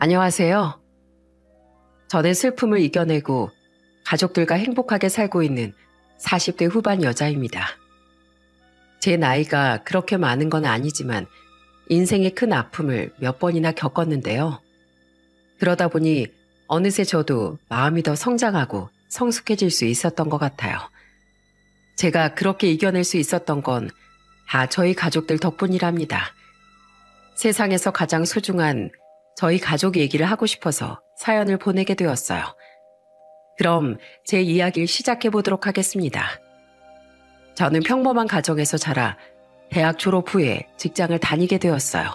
안녕하세요. 저는 슬픔을 이겨내고 가족들과 행복하게 살고 있는 40대 후반 여자입니다. 제 나이가 그렇게 많은 건 아니지만 인생의 큰 아픔을 몇 번이나 겪었는데요. 그러다 보니 어느새 저도 마음이 더 성장하고 성숙해질 수 있었던 것 같아요. 제가 그렇게 이겨낼 수 있었던 건 다 저희 가족들 덕분이랍니다. 세상에서 가장 소중한 저희 가족 얘기를 하고 싶어서 사연을 보내게 되었어요. 그럼 제 이야기를 시작해 보도록 하겠습니다. 저는 평범한 가정에서 자라 대학 졸업 후에 직장을 다니게 되었어요.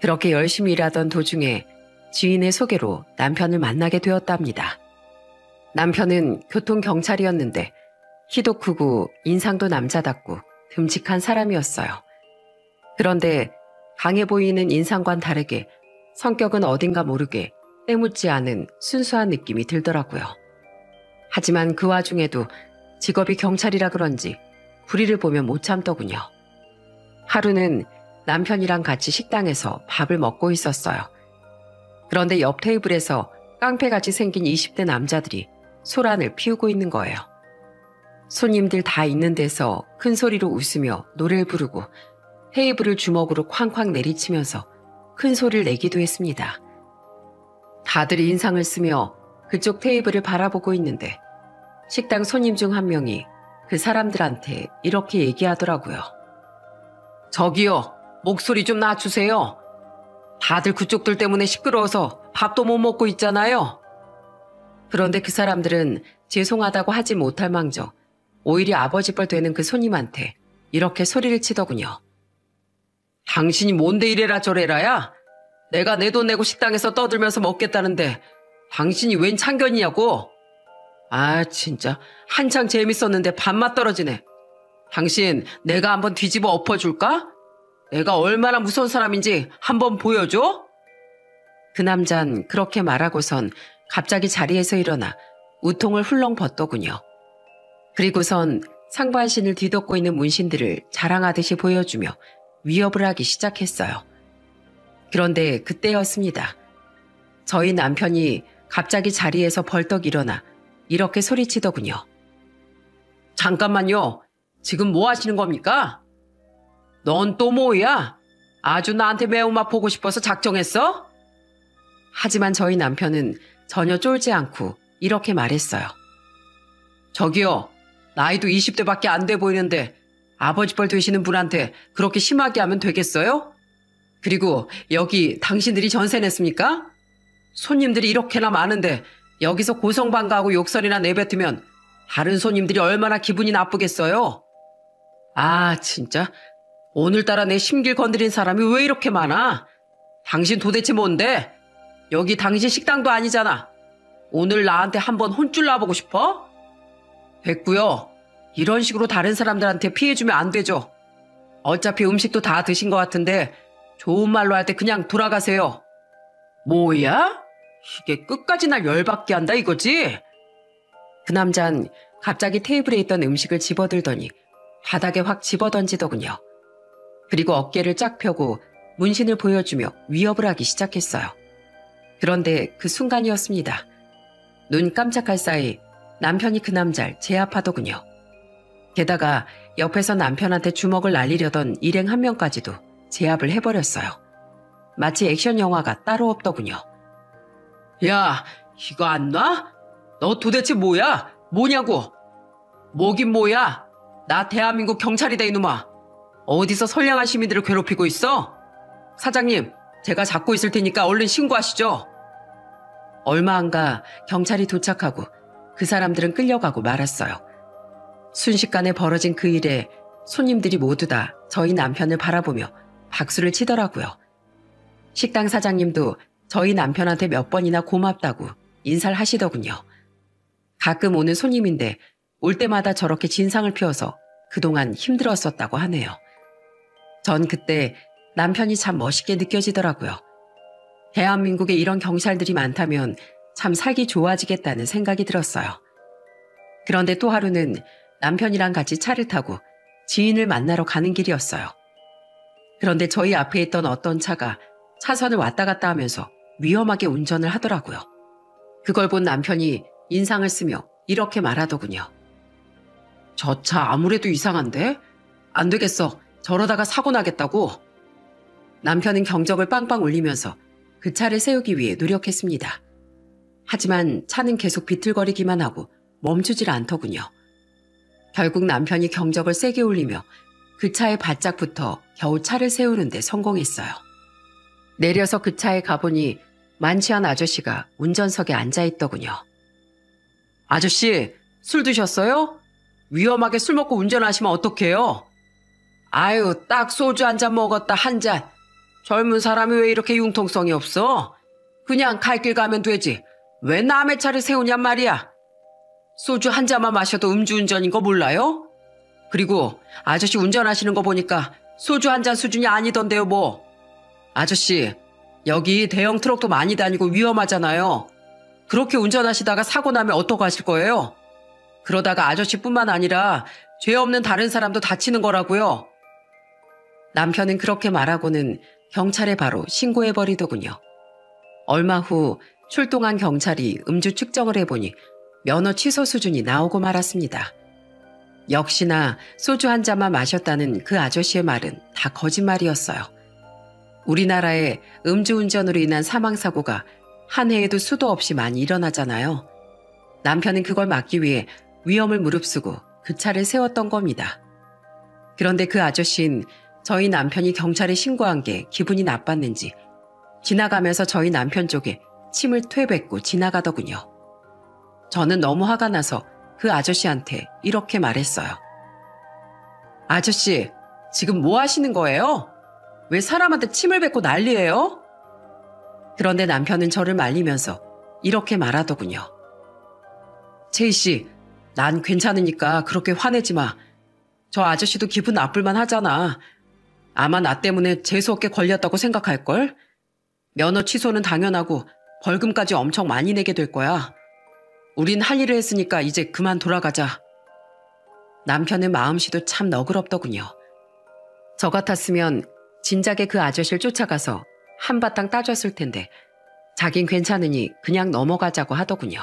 그렇게 열심히 일하던 도중에 지인의 소개로 남편을 만나게 되었답니다. 남편은 교통경찰이었는데 키도 크고 인상도 남자답고 듬직한 사람이었어요. 그런데 강해 보이는 인상과는 다르게 성격은 어딘가 모르게 때묻지 않은 순수한 느낌이 들더라고요. 하지만 그 와중에도 직업이 경찰이라 그런지 불의를 보면 못 참더군요. 하루는 남편이랑 같이 식당에서 밥을 먹고 있었어요. 그런데 옆 테이블에서 깡패같이 생긴 20대 남자들이 소란을 피우고 있는 거예요. 손님들 다 있는 데서 큰 소리로 웃으며 노래를 부르고 테이블을 주먹으로 쾅쾅 내리치면서 큰 소리를 내기도 했습니다. 다들 인상을 쓰며 그쪽 테이블을 바라보고 있는데 식당 손님 중 한 명이 그 사람들한테 이렇게 얘기하더라고요. 저기요, 목소리 좀 낮추세요. 다들 그쪽들 때문에 시끄러워서 밥도 못 먹고 있잖아요. 그런데 그 사람들은 죄송하다고 하지 못할 망정 오히려 아버지뻘 되는 그 손님한테 이렇게 소리를 치더군요. 당신이 뭔데 이래라 저래라야? 내가 내 돈 내고 식당에서 떠들면서 먹겠다는데 당신이 웬 참견이냐고? 아 진짜 한창 재밌었는데 밥맛 떨어지네. 당신 내가 한번 뒤집어 엎어줄까? 내가 얼마나 무서운 사람인지 한번 보여줘? 그 남잔 그렇게 말하고선 갑자기 자리에서 일어나 우통을 훌렁 벗더군요. 그리고선 상반신을 뒤덮고 있는 문신들을 자랑하듯이 보여주며 위협을 하기 시작했어요. 그런데 그때였습니다. 저희 남편이 갑자기 자리에서 벌떡 일어나 이렇게 소리치더군요. 잠깐만요. 지금 뭐 하시는 겁니까? 넌 또 뭐야? 아주 나한테 매운맛 보고 싶어서 작정했어? 하지만 저희 남편은 전혀 쫄지 않고 이렇게 말했어요. 저기요. 나이도 20대밖에 안 돼 보이는데 아버지뻘 되시는 분한테 그렇게 심하게 하면 되겠어요? 그리고 여기 당신들이 전세 냈습니까? 손님들이 이렇게나 많은데 여기서 고성방가하고 욕설이나 내뱉으면 다른 손님들이 얼마나 기분이 나쁘겠어요? 아 진짜 오늘따라 내 심길 건드린 사람이 왜 이렇게 많아? 당신 도대체 뭔데? 여기 당신 식당도 아니잖아. 오늘 나한테 한번 혼쭐 나보고 싶어? 됐고요. 이런 식으로 다른 사람들한테 피해주면 안 되죠. 어차피 음식도 다 드신 것 같은데 좋은 말로 할 때 그냥 돌아가세요. 뭐야? 이게 끝까지 날 열받게 한다 이거지? 그 남잔 갑자기 테이블에 있던 음식을 집어들더니 바닥에 확 집어던지더군요. 그리고 어깨를 쫙 펴고 문신을 보여주며 위협을 하기 시작했어요. 그런데 그 순간이었습니다. 눈 깜짝할 사이 남편이 그 남자를 제압하더군요. 게다가 옆에서 남편한테 주먹을 날리려던 일행 한 명까지도 제압을 해버렸어요. 마치 액션 영화가 따로 없더군요. 야, 이거 안 놔? 너 도대체 뭐야? 뭐냐고? 뭐긴 뭐야? 나 대한민국 경찰이다 이놈아. 어디서 선량한 시민들을 괴롭히고 있어? 사장님, 제가 잡고 있을 테니까 얼른 신고하시죠. 얼마 안 가 경찰이 도착하고 그 사람들은 끌려가고 말았어요. 순식간에 벌어진 그 일에 손님들이 모두 다 저희 남편을 바라보며 박수를 치더라고요. 식당 사장님도 저희 남편한테 몇 번이나 고맙다고 인사를 하시더군요. 가끔 오는 손님인데 올 때마다 저렇게 진상을 피워서 그동안 힘들었었다고 하네요. 전 그때 남편이 참 멋있게 느껴지더라고요. 대한민국에 이런 경찰들이 많다면 참 살기 좋아지겠다는 생각이 들었어요. 그런데 또 하루는 남편이랑 같이 차를 타고 지인을 만나러 가는 길이었어요. 그런데 저희 앞에 있던 어떤 차가 차선을 왔다 갔다 하면서 위험하게 운전을 하더라고요. 그걸 본 남편이 인상을 쓰며 이렇게 말하더군요. 저 차 아무래도 이상한데? 안 되겠어. 저러다가 사고 나겠다고. 남편은 경적을 빵빵 울리면서 그 차를 세우기 위해 노력했습니다. 하지만 차는 계속 비틀거리기만 하고 멈추질 않더군요. 결국 남편이 경적을 세게 울리며 그 차에 바짝 붙어 겨우 차를 세우는데 성공했어요. 내려서 그 차에 가보니 만취한 아저씨가 운전석에 앉아있더군요. 아저씨, 술 드셨어요? 위험하게 술 먹고 운전하시면 어떡해요? 아유, 딱 소주 한 잔 먹었다, 한 잔. 젊은 사람이 왜 이렇게 융통성이 없어? 그냥 갈 길 가면 되지. 왜 남의 차를 세우냔 말이야. 소주 한 잔만 마셔도 음주운전인 거 몰라요? 그리고 아저씨 운전하시는 거 보니까 소주 한 잔 수준이 아니던데요, 뭐. 아저씨, 여기 대형 트럭도 많이 다니고 위험하잖아요. 그렇게 운전하시다가 사고 나면 어떡하실 거예요? 그러다가 아저씨뿐만 아니라 죄 없는 다른 사람도 다치는 거라고요. 남편은 그렇게 말하고는 경찰에 바로 신고해버리더군요. 얼마 후 출동한 경찰이 음주 측정을 해보니 면허 취소 수준이 나오고 말았습니다. 역시나 소주 한 잔만 마셨다는 그 아저씨의 말은 다 거짓말이었어요. 우리나라에 음주운전으로 인한 사망사고가 한 해에도 수도 없이 많이 일어나잖아요. 남편은 그걸 막기 위해 위험을 무릅쓰고 그 차를 세웠던 겁니다. 그런데 그 아저씨는 저희 남편이 경찰에 신고한 게 기분이 나빴는지 지나가면서 저희 남편 쪽에 침을 퇴뱉고 지나가더군요. 저는 너무 화가 나서 그 아저씨한테 이렇게 말했어요. 아저씨, 지금 뭐 하시는 거예요? 왜 사람한테 침을 뱉고 난리예요? 그런데 남편은 저를 말리면서 이렇게 말하더군요. 채희 씨, 난 괜찮으니까 그렇게 화내지 마. 저 아저씨도 기분 나쁠만 하잖아. 아마 나 때문에 재수없게 걸렸다고 생각할걸? 면허 취소는 당연하고 벌금까지 엄청 많이 내게 될 거야. 우린 할 일을 했으니까 이제 그만 돌아가자. 남편의 마음씨도 참 너그럽더군요. 저 같았으면 진작에 그 아저씨를 쫓아가서 한바탕 따졌을 텐데 자긴 괜찮으니 그냥 넘어가자고 하더군요.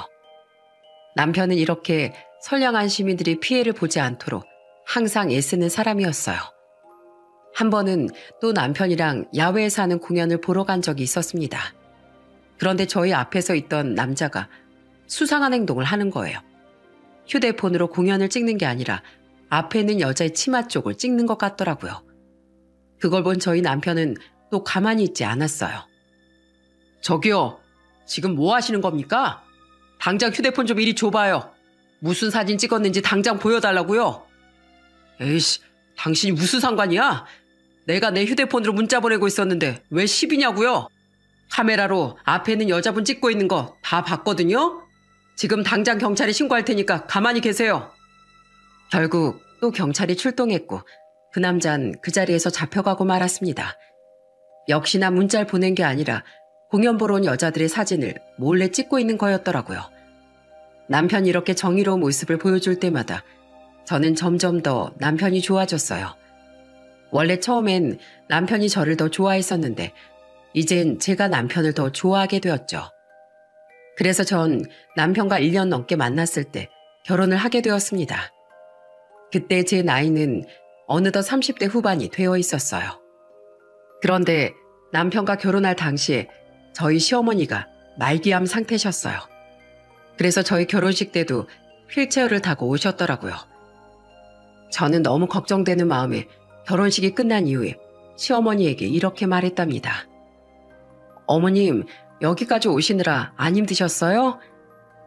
남편은 이렇게 선량한 시민들이 피해를 보지 않도록 항상 애쓰는 사람이었어요. 한 번은 또 남편이랑 야외에서 하는 공연을 보러 간 적이 있었습니다. 그런데 저희 앞에서 있던 남자가 수상한 행동을 하는 거예요. 휴대폰으로 공연을 찍는 게 아니라 앞에 있는 여자의 치마 쪽을 찍는 것 같더라고요. 그걸 본 저희 남편은 또 가만히 있지 않았어요. 저기요, 지금 뭐 하시는 겁니까? 당장 휴대폰 좀 이리 줘봐요. 무슨 사진 찍었는지 당장 보여달라고요. 에이씨, 당신이 무슨 상관이야? 내가 내 휴대폰으로 문자 보내고 있었는데 왜 시비냐고요? 카메라로 앞에 있는 여자분 찍고 있는 거 다 봤거든요? 지금 당장 경찰에 신고할 테니까 가만히 계세요. 결국 또 경찰이 출동했고 그 남자는 그 자리에서 잡혀가고 말았습니다. 역시나 문자를 보낸 게 아니라 공연 보러 온 여자들의 사진을 몰래 찍고 있는 거였더라고요. 남편이 이렇게 정의로운 모습을 보여줄 때마다 저는 점점 더 남편이 좋아졌어요. 원래 처음엔 남편이 저를 더 좋아했었는데 이젠 제가 남편을 더 좋아하게 되었죠. 그래서 전 남편과 1년 넘게 만났을 때 결혼을 하게 되었습니다. 그때 제 나이는 어느덧 30대 후반이 되어 있었어요. 그런데 남편과 결혼할 당시에 저희 시어머니가 말기암 상태셨어요. 그래서 저희 결혼식 때도 휠체어를 타고 오셨더라고요. 저는 너무 걱정되는 마음에 결혼식이 끝난 이후에 시어머니에게 이렇게 말했답니다. 어머님, 여기까지 오시느라 안 힘드셨어요?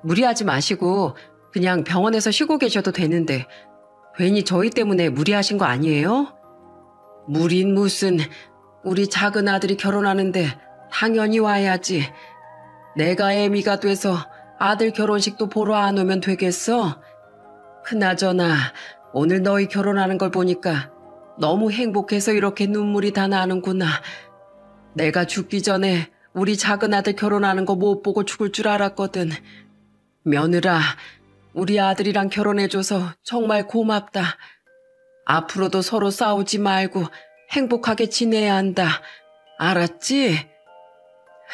무리하지 마시고 그냥 병원에서 쉬고 계셔도 되는데 괜히 저희 때문에 무리하신 거 아니에요? 무린 무슨, 우리 작은 아들이 결혼하는데 당연히 와야지. 내가 애미가 돼서 아들 결혼식도 보러 안 오면 되겠어? 그나저나 오늘 너희 결혼하는 걸 보니까 너무 행복해서 이렇게 눈물이 다 나는구나. 내가 죽기 전에 우리 작은 아들 결혼하는 거 못 보고 죽을 줄 알았거든. 며느라, 우리 아들이랑 결혼해줘서 정말 고맙다. 앞으로도 서로 싸우지 말고 행복하게 지내야 한다. 알았지?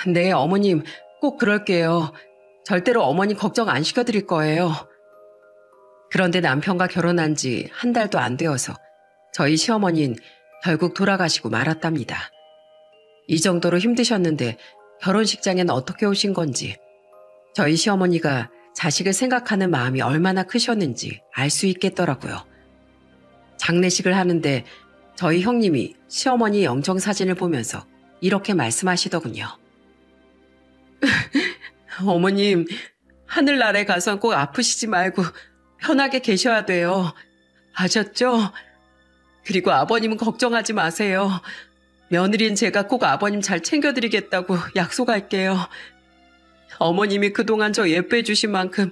네, 어머님, 꼭 그럴게요. 절대로 어머니 걱정 안 시켜드릴 거예요. 그런데 남편과 결혼한 지 한 달도 안 되어서 저희 시어머니는 결국 돌아가시고 말았답니다. 이 정도로 힘드셨는데 결혼식장엔 어떻게 오신 건지, 저희 시어머니가 자식을 생각하는 마음이 얼마나 크셨는지 알 수 있겠더라고요. 장례식을 하는데 저희 형님이 시어머니 영정사진을 보면서 이렇게 말씀하시더군요. 어머님, 하늘나라에 가선 꼭 아프시지 말고 편하게 계셔야 돼요. 아셨죠? 그리고 아버님은 걱정하지 마세요. 며느리인 제가 꼭 아버님 잘 챙겨드리겠다고 약속할게요. 어머님이 그동안 저 예뻐해 주신 만큼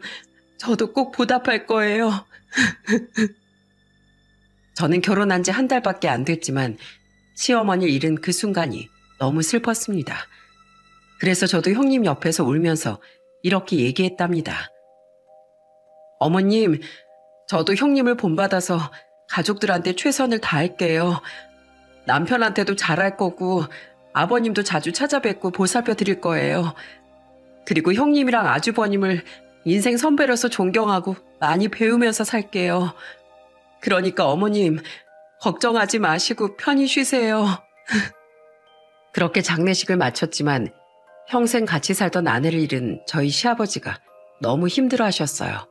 저도 꼭 보답할 거예요. 저는 결혼한 지 한 달밖에 안 됐지만 시어머니를 잃은 그 순간이 너무 슬펐습니다. 그래서 저도 형님 옆에서 울면서 이렇게 얘기했답니다. 어머님, 저도 형님을 본받아서 가족들한테 최선을 다할게요. 남편한테도 잘할 거고 아버님도 자주 찾아뵙고 보살펴 드릴 거예요. 그리고 형님이랑 아주버님을 인생 선배로서 존경하고 많이 배우면서 살게요. 그러니까 어머님, 걱정하지 마시고 편히 쉬세요. 그렇게 장례식을 마쳤지만 평생 같이 살던 아내를 잃은 저희 시아버지가 너무 힘들어하셨어요.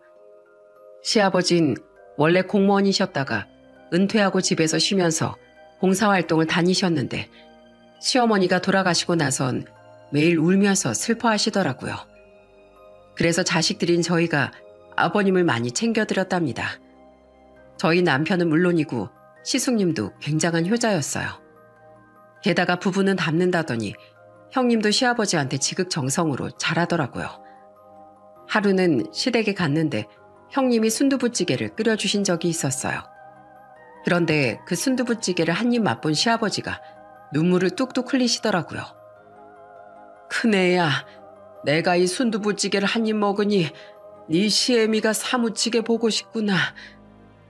시아버진 원래 공무원이셨다가 은퇴하고 집에서 쉬면서 봉사활동을 다니셨는데 시어머니가 돌아가시고 나선 매일 울면서 슬퍼하시더라고요. 그래서 자식들인 저희가 아버님을 많이 챙겨드렸답니다. 저희 남편은 물론이고 시숙님도 굉장한 효자였어요. 게다가 부부는 닮는다더니 형님도 시아버지한테 지극정성으로 잘하더라고요. 하루는 시댁에 갔는데 형님이 순두부찌개를 끓여주신 적이 있었어요. 그런데 그 순두부찌개를 한 입 맛본 시아버지가 눈물을 뚝뚝 흘리시더라고요. 큰애야, 내가 이 순두부찌개를 한 입 먹으니 네 시애미가 사무치게 보고 싶구나.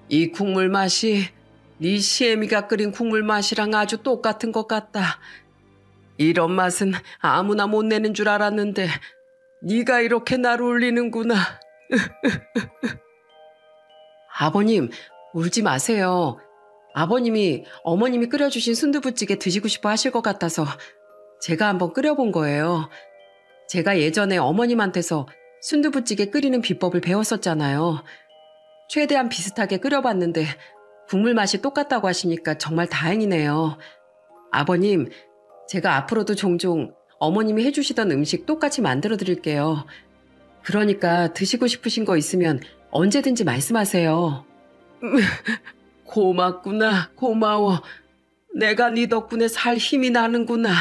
이 국물 맛이 네 시애미가 끓인 국물 맛이랑 아주 똑같은 것 같다. 이런 맛은 아무나 못 내는 줄 알았는데 네가 이렇게 나를 울리는구나. 아버님, 울지 마세요. 아버님이 어머님이 끓여주신 순두부찌개 드시고 싶어 하실 것 같아서 제가 한번 끓여본 거예요. 제가 예전에 어머님한테서 순두부찌개 끓이는 비법을 배웠었잖아요. 최대한 비슷하게 끓여봤는데 국물 맛이 똑같다고 하시니까 정말 다행이네요. 아버님, 제가 앞으로도 종종 어머님이 해주시던 음식 똑같이 만들어 드릴게요. 그러니까 드시고 싶으신 거 있으면 언제든지 말씀하세요. 고맙구나, 고마워. 내가 네 덕분에 살 힘이 나는구나.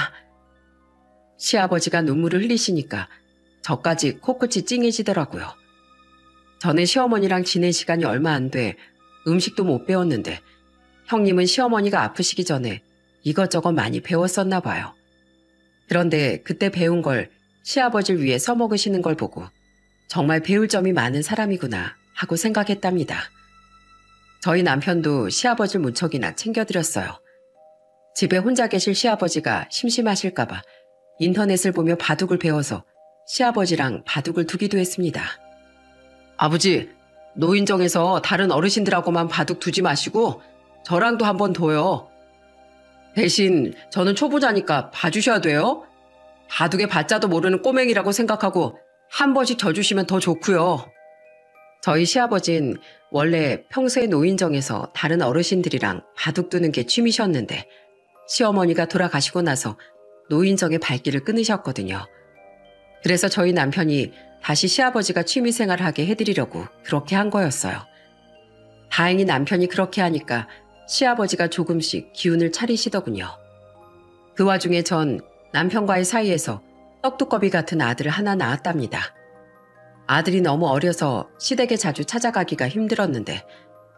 시아버지가 눈물을 흘리시니까 저까지 코끝이 찡해지더라고요. 저는 시어머니랑 지낸 시간이 얼마 안 돼 음식도 못 배웠는데 형님은 시어머니가 아프시기 전에 이것저것 많이 배웠었나 봐요. 그런데 그때 배운 걸 시아버지를 위해 써먹으시는 걸 보고 정말 배울 점이 많은 사람이구나 하고 생각했답니다. 저희 남편도 시아버지를 무척이나 챙겨드렸어요. 집에 혼자 계실 시아버지가 심심하실까봐 인터넷을 보며 바둑을 배워서 시아버지랑 바둑을 두기도 했습니다. 아버지, 노인정에서 다른 어르신들하고만 바둑 두지 마시고 저랑도 한번 둬요. 대신 저는 초보자니까 봐주셔야 돼요. 바둑의 바자도 모르는 꼬맹이라고 생각하고 한 번씩 져주시면 더 좋고요. 저희 시아버진 원래 평소에 노인정에서 다른 어르신들이랑 바둑 두는 게 취미셨는데 시어머니가 돌아가시고 나서 노인정의 발길을 끊으셨거든요. 그래서 저희 남편이 다시 시아버지가 취미생활을 하게 해드리려고 그렇게 한 거였어요. 다행히 남편이 그렇게 하니까 시아버지가 조금씩 기운을 차리시더군요. 그 와중에 전 남편과의 사이에서 떡두꺼비 같은 아들을 하나 낳았답니다. 아들이 너무 어려서 시댁에 자주 찾아가기가 힘들었는데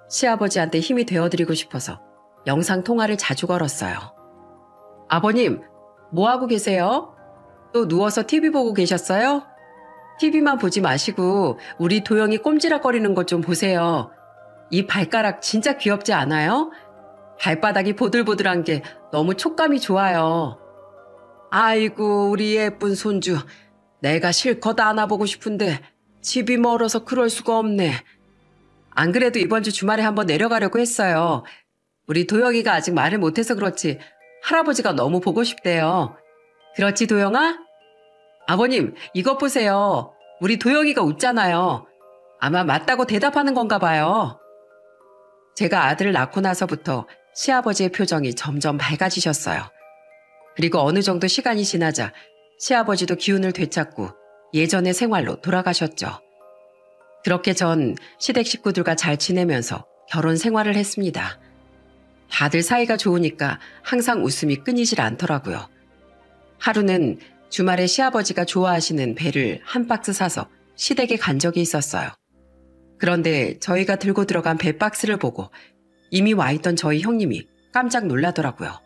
시아버지한테 힘이 되어드리고 싶어서 영상통화를 자주 걸었어요. 아버님, 뭐하고 계세요? 또 누워서 TV 보고 계셨어요? TV만 보지 마시고 우리 도영이 꼼지락거리는 것 좀 보세요. 이 발가락 진짜 귀엽지 않아요? 발바닥이 보들보들한 게 너무 촉감이 좋아요. 아이고, 우리 예쁜 손주. 내가 실컷 안아보고 싶은데 집이 멀어서 그럴 수가 없네. 안 그래도 이번 주 주말에 한번 내려가려고 했어요. 우리 도영이가 아직 말을 못해서 그렇지 할아버지가 너무 보고 싶대요. 그렇지, 도영아? 아버님, 이것 보세요. 우리 도영이가 웃잖아요. 아마 맞다고 대답하는 건가 봐요. 제가 아들을 낳고 나서부터 시아버지의 표정이 점점 밝아지셨어요. 그리고 어느 정도 시간이 지나자 시아버지도 기운을 되찾고 예전의 생활로 돌아가셨죠. 그렇게 전 시댁 식구들과 잘 지내면서 결혼 생활을 했습니다. 다들 사이가 좋으니까 항상 웃음이 끊이질 않더라고요. 하루는 주말에 시아버지가 좋아하시는 배를 한 박스 사서 시댁에 간 적이 있었어요. 그런데 저희가 들고 들어간 배 박스를 보고 이미 와 있던 저희 형님이 깜짝 놀라더라고요.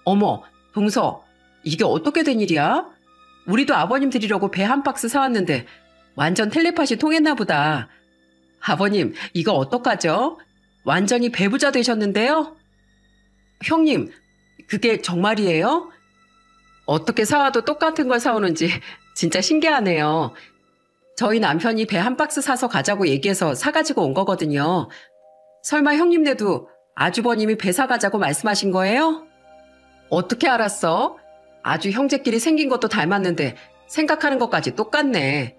어머, 동서, 이게 어떻게 된 일이야? 우리도 아버님 드리려고 배 한 박스 사왔는데 완전 텔레파시 통했나 보다. 아버님, 이거 어떡하죠? 완전히 배부자 되셨는데요? 형님, 그게 정말이에요? 어떻게 사와도 똑같은 걸 사오는지 진짜 신기하네요. 저희 남편이 배 한 박스 사서 가자고 얘기해서 사가지고 온 거거든요. 설마 형님네도 아주버님이 배 사가자고 말씀하신 거예요? 어떻게 알았어? 아주 형제끼리 생긴 것도 닮았는데 생각하는 것까지 똑같네.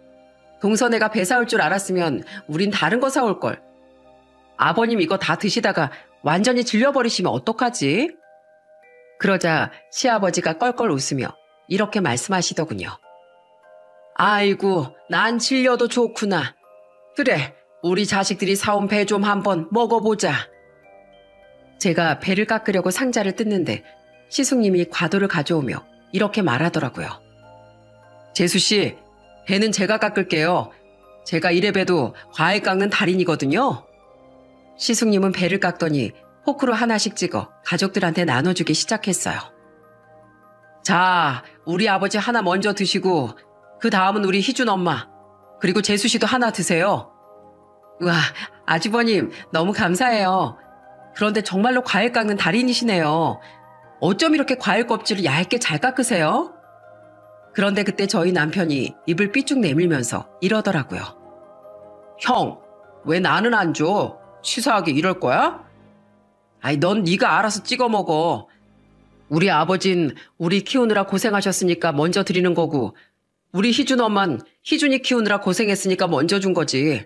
동서네가 배 사올 줄 알았으면 우린 다른 거 사올 걸. 아버님 이거 다 드시다가 완전히 질려버리시면 어떡하지? 그러자 시아버지가 껄껄 웃으며 이렇게 말씀하시더군요. 아이고, 난 질려도 좋구나. 그래, 우리 자식들이 사온 배 좀 한번 먹어보자. 제가 배를 깎으려고 상자를 뜯는데 시숙님이 과도를 가져오며 이렇게 말하더라고요. 재수씨, 배는 제가 깎을게요. 제가 이래봬도 과일 깎는 달인이거든요. 시숙님은 배를 깎더니 포크로 하나씩 찍어 가족들한테 나눠주기 시작했어요. 자, 우리 아버지 하나 먼저 드시고 그 다음은 우리 희준 엄마, 그리고 재수씨도 하나 드세요. 우와, 아주버님 너무 감사해요. 그런데 정말로 과일 깎는 달인이시네요. 어쩜 이렇게 과일 껍질을 얇게 잘 깎으세요? 그런데 그때 저희 남편이 입을 삐쭉 내밀면서 이러더라고요. 형, 왜 나는 안 줘? 치사하게 이럴 거야? 아이, 넌 네가 알아서 찍어 먹어. 우리 아버진 우리 키우느라 고생하셨으니까 먼저 드리는 거고, 우리 희준 엄만 희준이 키우느라 고생했으니까 먼저 준 거지.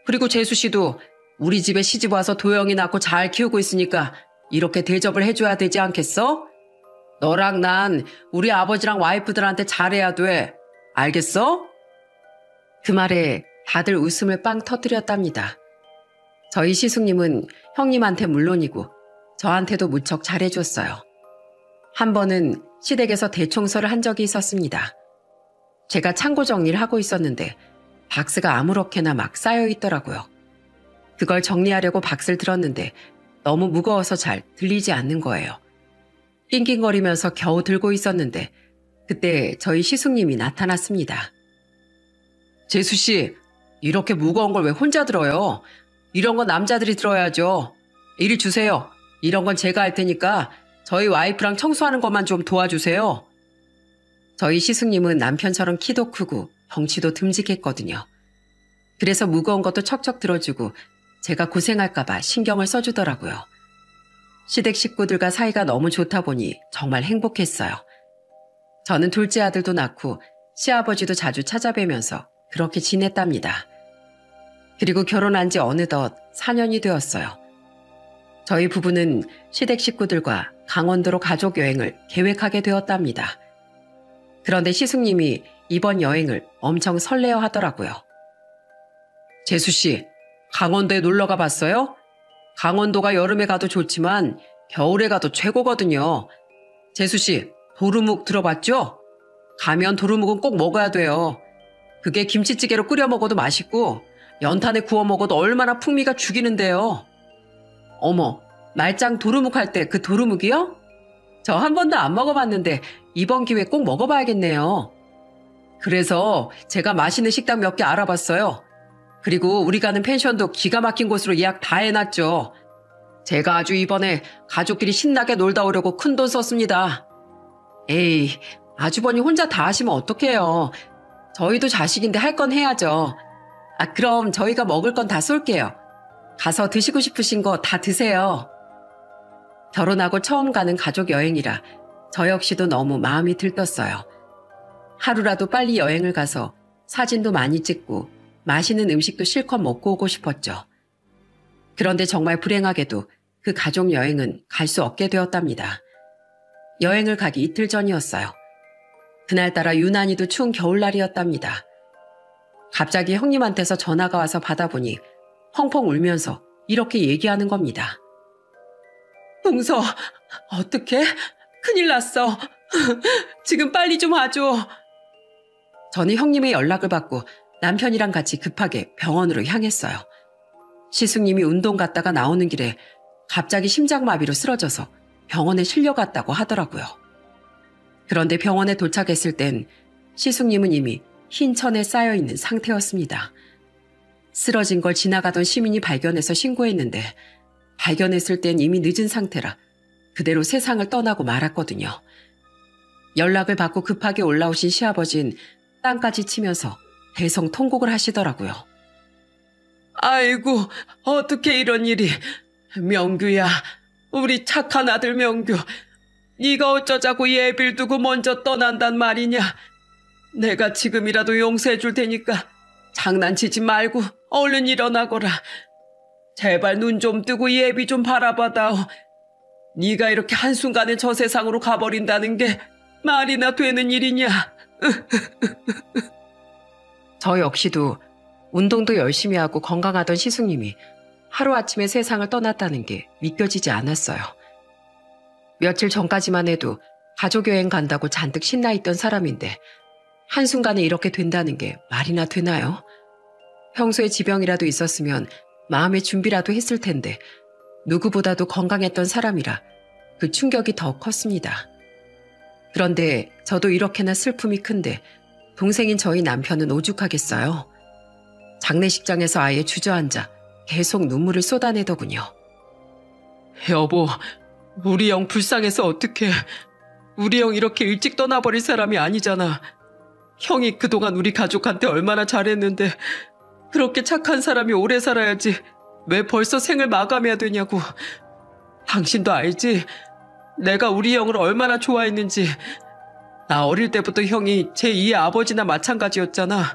그리고 재수 씨도 우리 집에 시집 와서 도영이 낳고 잘 키우고 있으니까 이렇게 대접을 해줘야 되지 않겠어? 너랑 난 우리 아버지랑 와이프들한테 잘해야 돼. 알겠어? 그 말에 다들 웃음을 빵 터뜨렸답니다. 저희 시숙님은 형님한테 물론이고 저한테도 무척 잘해줬어요. 한 번은 시댁에서 대청소를 한 적이 있었습니다. 제가 창고 정리를 하고 있었는데 박스가 아무렇게나 막 쌓여 있더라고요. 그걸 정리하려고 박스를 들었는데 너무 무거워서 잘 들리지 않는 거예요. 낑낑거리면서 겨우 들고 있었는데 그때 저희 시숙님이 나타났습니다. 재수씨, 이렇게 무거운 걸 왜 혼자 들어요? 이런 건 남자들이 들어야죠. 이리 주세요. 이런 건 제가 할 테니까 저희 와이프랑 청소하는 것만 좀 도와주세요. 저희 시숙님은 남편처럼 키도 크고 덩치도 듬직했거든요. 그래서 무거운 것도 척척 들어주고 제가 고생할까 봐 신경을 써주더라고요. 시댁 식구들과 사이가 너무 좋다 보니 정말 행복했어요. 저는 둘째 아들도 낳고 시아버지도 자주 찾아뵈면서 그렇게 지냈답니다. 그리고 결혼한 지 어느덧 4년이 되었어요. 저희 부부는 시댁 식구들과 강원도로 가족 여행을 계획하게 되었답니다. 그런데 시숙님이 이번 여행을 엄청 설레어 하더라고요. 재수씨, 강원도에 놀러 가봤어요? 강원도가 여름에 가도 좋지만 겨울에 가도 최고거든요. 재수씨, 도루묵 들어봤죠? 가면 도루묵은 꼭 먹어야 돼요. 그게 김치찌개로 끓여 먹어도 맛있고 연탄에 구워 먹어도 얼마나 풍미가 죽이는데요. 어머, 말짱 도루묵 할 때 그 도루묵이요? 저 한 번도 안 먹어봤는데 이번 기회에 꼭 먹어봐야겠네요. 그래서 제가 맛있는 식당 몇 개 알아봤어요. 그리고 우리 가는 펜션도 기가 막힌 곳으로 예약 다 해놨죠. 제가 아주 이번에 가족끼리 신나게 놀다 오려고 큰돈 썼습니다. 에이, 아주버니 혼자 다 하시면 어떡해요. 저희도 자식인데 할 건 해야죠. 아, 그럼 저희가 먹을 건 다 쏠게요. 가서 드시고 싶으신 거 다 드세요. 결혼하고 처음 가는 가족 여행이라 저 역시도 너무 마음이 들떴어요. 하루라도 빨리 여행을 가서 사진도 많이 찍고 맛있는 음식도 실컷 먹고 오고 싶었죠. 그런데 정말 불행하게도 그 가족 여행은 갈 수 없게 되었답니다. 여행을 가기 이틀 전이었어요. 그날따라 유난히도 추운 겨울날이었답니다. 갑자기 형님한테서 전화가 와서 받아보니 펑펑 울면서 이렇게 얘기하는 겁니다. 동서, 어떡해? 큰일 났어. 지금 빨리 좀 와줘. 저는 형님의 연락을 받고 남편이랑 같이 급하게 병원으로 향했어요. 시숙님이 운동 갔다가 나오는 길에 갑자기 심장마비로 쓰러져서 병원에 실려갔다고 하더라고요. 그런데 병원에 도착했을 땐 시숙님은 이미 흰 천에 쌓여있는 상태였습니다. 쓰러진 걸 지나가던 시민이 발견해서 신고했는데 발견했을 땐 이미 늦은 상태라 그대로 세상을 떠나고 말았거든요. 연락을 받고 급하게 올라오신 시아버진 땅까지 치면서 대성통곡을 하시더라고요. 아이고, 어떻게 이런 일이. 명규야, 우리 착한 아들 명규. 네가 어쩌자고 예비를 두고 먼저 떠난단 말이냐. 내가 지금이라도 용서해 줄 테니까 장난치지 말고 얼른 일어나거라. 제발 눈 좀 뜨고 예비 좀 바라봐다오. 네가 이렇게 한순간에 저 세상으로 가버린다는 게 말이나 되는 일이냐. 저 역시도 운동도 열심히 하고 건강하던 시숙님이 하루아침에 세상을 떠났다는 게 믿겨지지 않았어요. 며칠 전까지만 해도 가족여행 간다고 잔뜩 신나 있던 사람인데 한순간에 이렇게 된다는 게 말이나 되나요? 평소에 지병이라도 있었으면 마음의 준비라도 했을 텐데 누구보다도 건강했던 사람이라 그 충격이 더 컸습니다. 그런데 저도 이렇게나 슬픔이 큰데 동생인 저희 남편은 오죽하겠어요. 장례식장에서 아예 주저앉아 계속 눈물을 쏟아내더군요. 여보, 우리 형 불쌍해서 어떡해. 우리 형 이렇게 일찍 떠나버릴 사람이 아니잖아. 형이 그동안 우리 가족한테 얼마나 잘했는데 그렇게 착한 사람이 오래 살아야지 왜 벌써 생을 마감해야 되냐고. 당신도 알지? 내가 우리 형을 얼마나 좋아했는지. 나 어릴 때부터 형이 제2의 아버지나 마찬가지였잖아.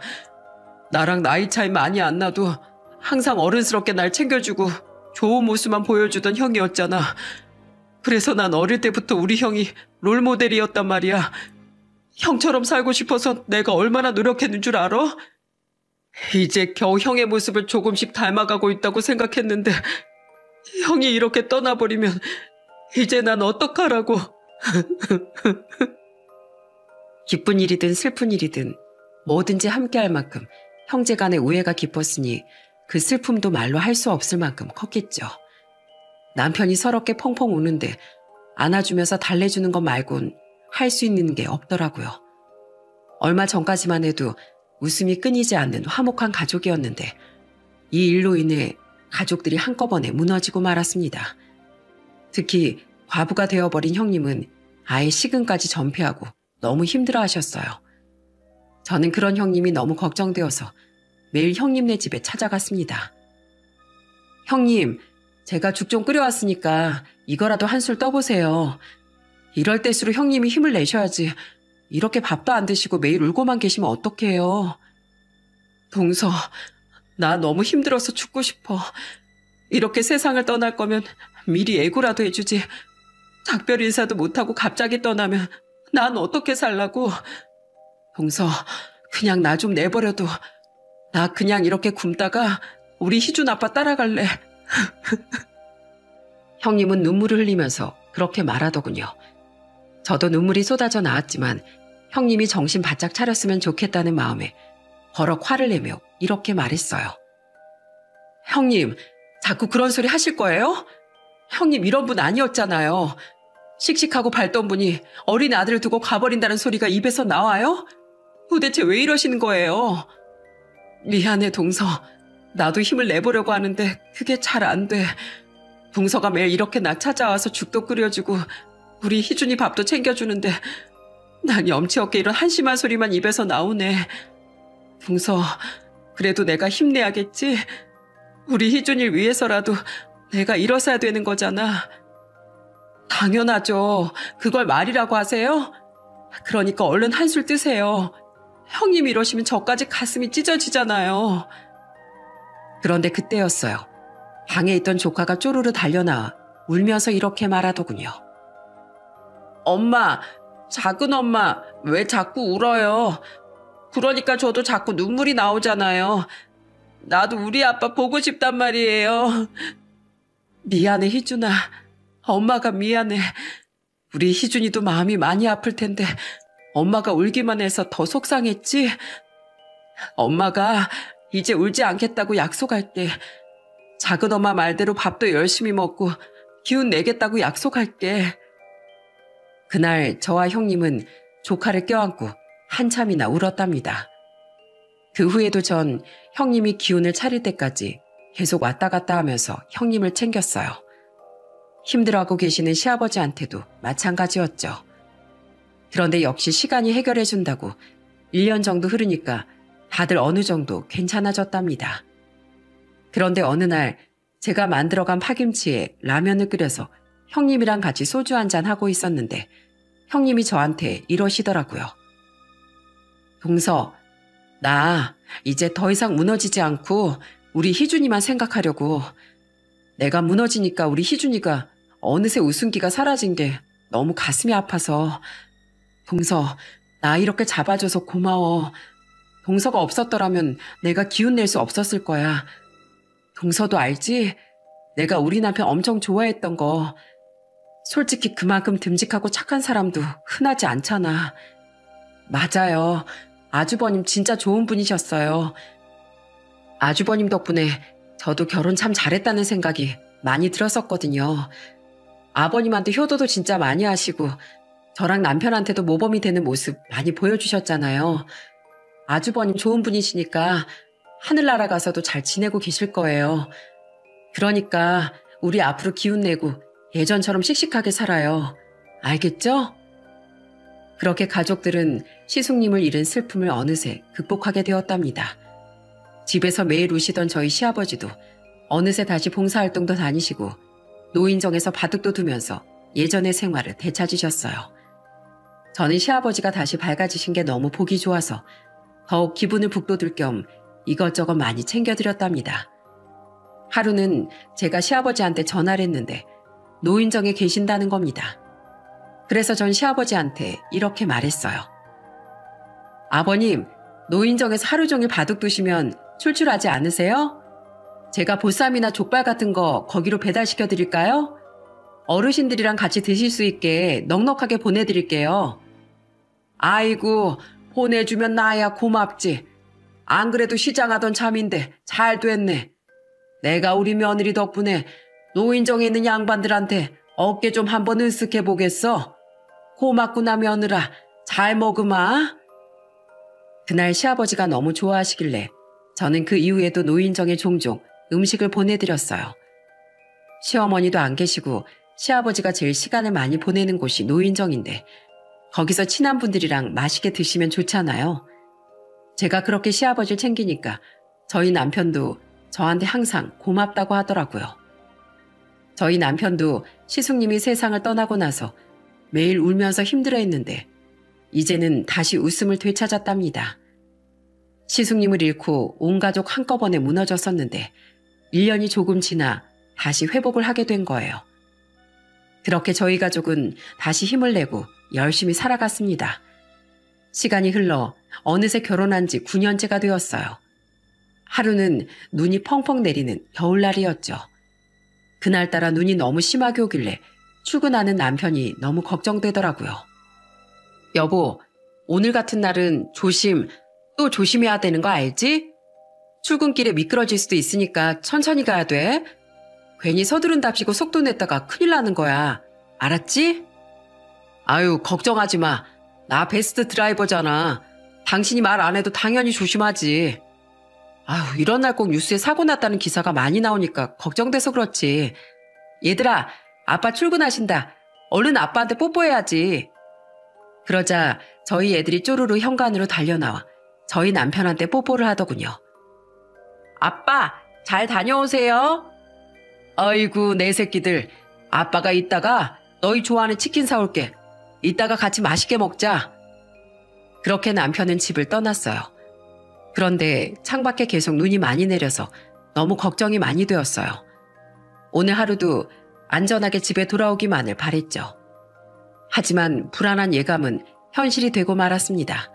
나랑 나이 차이 많이 안 나도 항상 어른스럽게 날 챙겨주고 좋은 모습만 보여주던 형이었잖아. 그래서 난 어릴 때부터 우리 형이 롤모델이었단 말이야. 형처럼 살고 싶어서 내가 얼마나 노력했는 줄 알아? 이제 겨우 형의 모습을 조금씩 닮아가고 있다고 생각했는데 형이 이렇게 떠나버리면 이제 난 어떡하라고. 기쁜 일이든 슬픈 일이든 뭐든지 함께할 만큼 형제간의 우애가 깊었으니 그 슬픔도 말로 할 수 없을 만큼 컸겠죠. 남편이 서럽게 펑펑 우는데 안아주면서 달래주는 것 말곤 할 수 있는 게 없더라고요. 얼마 전까지만 해도 웃음이 끊이지 않는 화목한 가족이었는데 이 일로 인해 가족들이 한꺼번에 무너지고 말았습니다. 특히 과부가 되어버린 형님은 아예 식은까지 전폐하고 너무 힘들어하셨어요. 저는 그런 형님이 너무 걱정되어서 매일 형님네 집에 찾아갔습니다. 형님, 제가 죽 좀 끓여왔으니까 이거라도 한술 떠보세요. 이럴 때수록 형님이 힘을 내셔야지. 이렇게 밥도 안 드시고 매일 울고만 계시면 어떡해요. 동서, 나 너무 힘들어서 죽고 싶어. 이렇게 세상을 떠날 거면 미리 예고라도 해주지. 작별 인사도 못하고 갑자기 떠나면 난 어떻게 살라고. 동서, 그냥 나 좀 내버려둬. 나 그냥 이렇게 굶다가 우리 희준 아빠 따라갈래. 형님은 눈물을 흘리면서 그렇게 말하더군요. 저도 눈물이 쏟아져 나왔지만 형님이 정신 바짝 차렸으면 좋겠다는 마음에 버럭 화를 내며 이렇게 말했어요. 형님, 자꾸 그런 소리 하실 거예요? 형님 이런 분 아니었잖아요. 씩씩하고 밝던 분이 어린 아들을 두고 가버린다는 소리가 입에서 나와요? 도대체 왜 이러시는 거예요? 미안해, 동서. 나도 힘을 내보려고 하는데 그게 잘 안 돼. 동서가 매일 이렇게 나 찾아와서 죽도 끓여주고 우리 희준이 밥도 챙겨주는데 난 염치 없게 이런 한심한 소리만 입에서 나오네. 동서, 그래도 내가 힘내야겠지? 우리 희준이를 위해서라도 내가 일어서야 되는 거잖아. 당연하죠. 그걸 말이라고 하세요? 그러니까 얼른 한술 뜨세요. 형님 이러시면 저까지 가슴이 찢어지잖아요. 그런데 그때였어요. 방에 있던 조카가 쪼르르 달려나와 울면서 이렇게 말하더군요. 엄마, 작은 엄마, 왜 자꾸 울어요? 그러니까 저도 자꾸 눈물이 나오잖아요. 나도 우리 아빠 보고 싶단 말이에요. 미안해, 희준아. 엄마가 미안해. 우리 희준이도 마음이 많이 아플 텐데 엄마가 울기만 해서 더 속상했지? 엄마가 이제 울지 않겠다고 약속할게. 작은 엄마 말대로 밥도 열심히 먹고 기운 내겠다고 약속할게. 그날 저와 형님은 조카를 껴안고 한참이나 울었답니다. 그 후에도 전 형님이 기운을 차릴 때까지 계속 왔다 갔다 하면서 형님을 챙겼어요. 힘들어하고 계시는 시아버지한테도 마찬가지였죠. 그런데 역시 시간이 해결해준다고 1년 정도 흐르니까 다들 어느 정도 괜찮아졌답니다. 그런데 어느 날 제가 만들어간 파김치에 라면을 끓여서 형님이랑 같이 소주 한잔 하고 있었는데 형님이 저한테 이러시더라고요. 동서, 나 이제 더 이상 무너지지 않고 우리 희준이만 생각하려고. 내가 무너지니까 우리 희준이가 어느새 웃음기가 사라진 게 너무 가슴이 아파서. 동서, 나 이렇게 잡아줘서 고마워. 동서가 없었더라면 내가 기운 낼 수 없었을 거야. 동서도 알지? 내가 우리 남편 엄청 좋아했던 거. 솔직히 그만큼 듬직하고 착한 사람도 흔하지 않잖아. 맞아요. 아주버님 진짜 좋은 분이셨어요. 아주버님 덕분에 저도 결혼 참 잘했다는 생각이 많이 들었었거든요. 아버님한테 효도도 진짜 많이 하시고 저랑 남편한테도 모범이 되는 모습 많이 보여주셨잖아요. 아주버님 좋은 분이시니까 하늘나라 가서도 잘 지내고 계실 거예요. 그러니까 우리 앞으로 기운 내고 예전처럼 씩씩하게 살아요. 알겠죠? 그렇게 가족들은 시숙님을 잃은 슬픔을 어느새 극복하게 되었답니다. 집에서 매일 우시던 저희 시아버지도 어느새 다시 봉사활동도 다니시고 노인정에서 바둑도 두면서 예전의 생활을 되찾으셨어요. 저는 시아버지가 다시 밝아지신 게 너무 보기 좋아서 더욱 기분을 북돋을 겸 이것저것 많이 챙겨드렸답니다. 하루는 제가 시아버지한테 전화를 했는데 노인정에 계신다는 겁니다. 그래서 전 시아버지한테 이렇게 말했어요. 아버님, 노인정에서 하루 종일 바둑 두시면 출출하지 않으세요? 제가 보쌈이나 족발 같은 거 거기로 배달시켜 드릴까요? 어르신들이랑 같이 드실 수 있게 넉넉하게 보내드릴게요. 아이고, 보내주면 나야 고맙지. 안 그래도 시장하던 참인데 잘 됐네. 내가 우리 며느리 덕분에 노인정에 있는 양반들한테 어깨 좀 한번 으쓱해 보겠어. 고맙구나 며느라. 잘 먹으마. 그날 시아버지가 너무 좋아하시길래 저는 그 이후에도 노인정에 종종 음식을 보내드렸어요. 시어머니도 안 계시고 시아버지가 제일 시간을 많이 보내는 곳이 노인정인데 거기서 친한 분들이랑 맛있게 드시면 좋잖아요. 제가 그렇게 시아버지를 챙기니까 저희 남편도 저한테 항상 고맙다고 하더라고요. 저희 남편도 시숙님이 세상을 떠나고 나서 매일 울면서 힘들어했는데 이제는 다시 웃음을 되찾았답니다. 시숙님을 잃고 온 가족 한꺼번에 무너졌었는데 1년이 조금 지나 다시 회복을 하게 된 거예요. 그렇게 저희 가족은 다시 힘을 내고 열심히 살아갔습니다. 시간이 흘러 어느새 결혼한 지 9년째가 되었어요. 하루는 눈이 펑펑 내리는 겨울날이었죠. 그날따라 눈이 너무 심하게 오길래 출근하는 남편이 너무 걱정되더라고요. 여보, 오늘 같은 날은 또 조심해야 되는 거 알지? 출근길에 미끄러질 수도 있으니까 천천히 가야 돼. 괜히 서두른답시고 속도 냈다가 큰일 나는 거야. 알았지? 아유, 걱정하지 마. 나 베스트 드라이버잖아. 당신이 말 안 해도 당연히 조심하지. 아유, 이런 날 꼭 뉴스에 사고 났다는 기사가 많이 나오니까 걱정돼서 그렇지. 얘들아, 아빠 출근하신다. 얼른 아빠한테 뽀뽀해야지. 그러자 저희 애들이 쪼르르 현관으로 달려나와 저희 남편한테 뽀뽀를 하더군요. 아빠, 잘 다녀오세요. 아이고, 내 새끼들. 아빠가 이따가 너희 좋아하는 치킨 사올게. 이따가 같이 맛있게 먹자. 그렇게 남편은 집을 떠났어요. 그런데 창밖에 계속 눈이 많이 내려서 너무 걱정이 많이 되었어요. 오늘 하루도 안전하게 집에 돌아오기만을 바랬죠. 하지만 불안한 예감은 현실이 되고 말았습니다.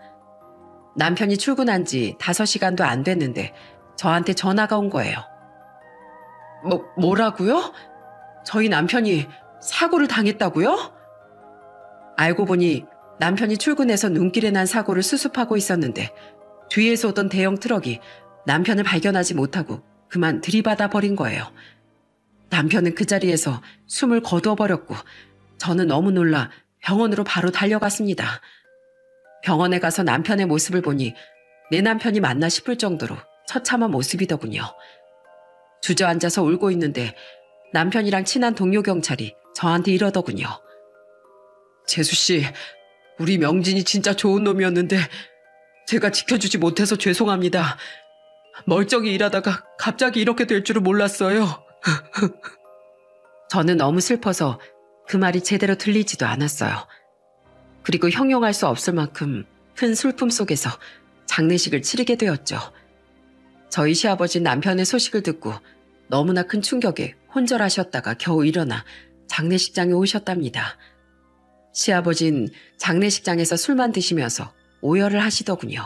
남편이 출근한 지 5시간도 안 됐는데 저한테 전화가 온 거예요. 뭐라고요? 저희 남편이 사고를 당했다고요? 알고 보니 남편이 출근해서 눈길에 난 사고를 수습하고 있었는데 뒤에서 오던 대형 트럭이 남편을 발견하지 못하고 그만 들이받아 버린 거예요. 남편은 그 자리에서 숨을 거두어 버렸고 저는 너무 놀라 병원으로 바로 달려갔습니다. 병원에 가서 남편의 모습을 보니 내 남편이 맞나 싶을 정도로 처참한 모습이더군요. 주저앉아서 울고 있는데 남편이랑 친한 동료 경찰이 저한테 이러더군요. 재수씨, 우리 명진이 진짜 좋은 놈이었는데 제가 지켜주지 못해서 죄송합니다. 멀쩡히 일하다가 갑자기 이렇게 될 줄은 몰랐어요. 저는 너무 슬퍼서 그 말이 제대로 들리지도 않았어요. 그리고 형용할 수 없을 만큼 큰 슬픔 속에서 장례식을 치르게 되었죠. 저희 시아버지는 남편의 소식을 듣고 너무나 큰 충격에 혼절하셨다가 겨우 일어나 장례식장에 오셨답니다. 시아버진 장례식장에서 술만 드시면서 오열을 하시더군요.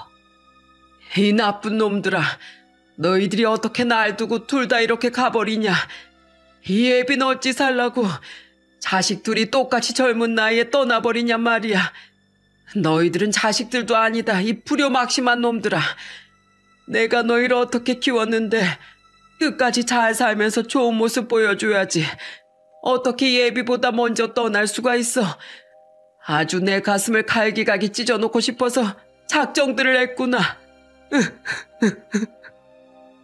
이 나쁜 놈들아, 너희들이 어떻게 날 두고 둘 다 이렇게 가버리냐. 이 애비는 어찌 살라고 자식 둘이 똑같이 젊은 나이에 떠나버리냔 말이야. 너희들은 자식들도 아니다, 이 불효막심한 놈들아. 내가 너희를 어떻게 키웠는데 끝까지 잘 살면서 좋은 모습 보여줘야지. 어떻게 이 애비보다 먼저 떠날 수가 있어. 아주 내 가슴을 갈기갈기 찢어놓고 싶어서 작정들을 했구나.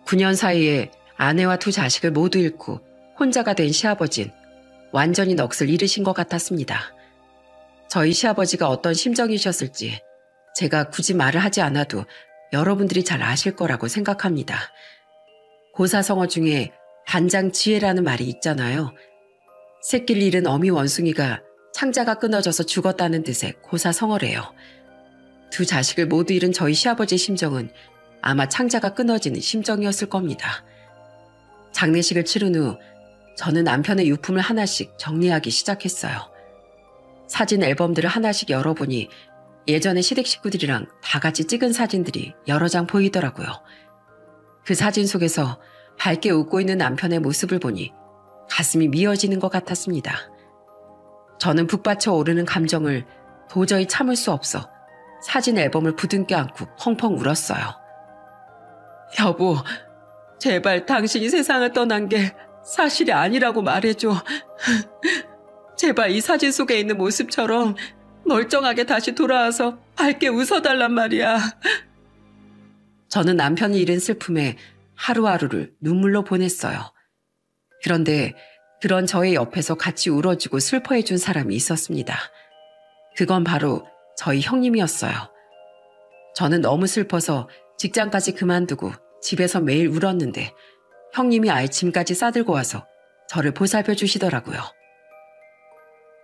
9년 사이에 아내와 2 자식을 모두 잃고 혼자가 된 시아버진 완전히 넋을 잃으신 것 같았습니다. 저희 시아버지가 어떤 심정이셨을지 제가 굳이 말을 하지 않아도 여러분들이 잘 아실 거라고 생각합니다. 고사성어 중에 반장지혜라는 말이 있잖아요. 새끼를 잃은 어미 원숭이가 창자가 끊어져서 죽었다는 뜻의 고사성어래요. 2 자식을 모두 잃은 저희 시아버지의 심정은 아마 창자가 끊어지는 심정이었을 겁니다. 장례식을 치른 후 저는 남편의 유품을 하나씩 정리하기 시작했어요. 사진 앨범들을 하나씩 열어보니 예전에 시댁 식구들이랑 다 같이 찍은 사진들이 여러 장 보이더라고요. 그 사진 속에서 밝게 웃고 있는 남편의 모습을 보니 가슴이 미어지는 것 같았습니다. 저는 북받쳐 오르는 감정을 도저히 참을 수 없어 사진 앨범을 부둥켜 안고 펑펑 울었어요. 여보, 제발 당신이 세상을 떠난 게 사실이 아니라고 말해줘. 제발 이 사진 속에 있는 모습처럼 멀쩡하게 다시 돌아와서 밝게 웃어달란 말이야. 저는 남편이 잃은 슬픔에 하루하루를 눈물로 보냈어요. 그런데 그런 저의 옆에서 같이 울어주고 슬퍼해준 사람이 있었습니다. 그건 바로 저희 형님이었어요. 저는 너무 슬퍼서 직장까지 그만두고 집에서 매일 울었는데 형님이 아예 짐까지 싸들고 와서 저를 보살펴 주시더라고요.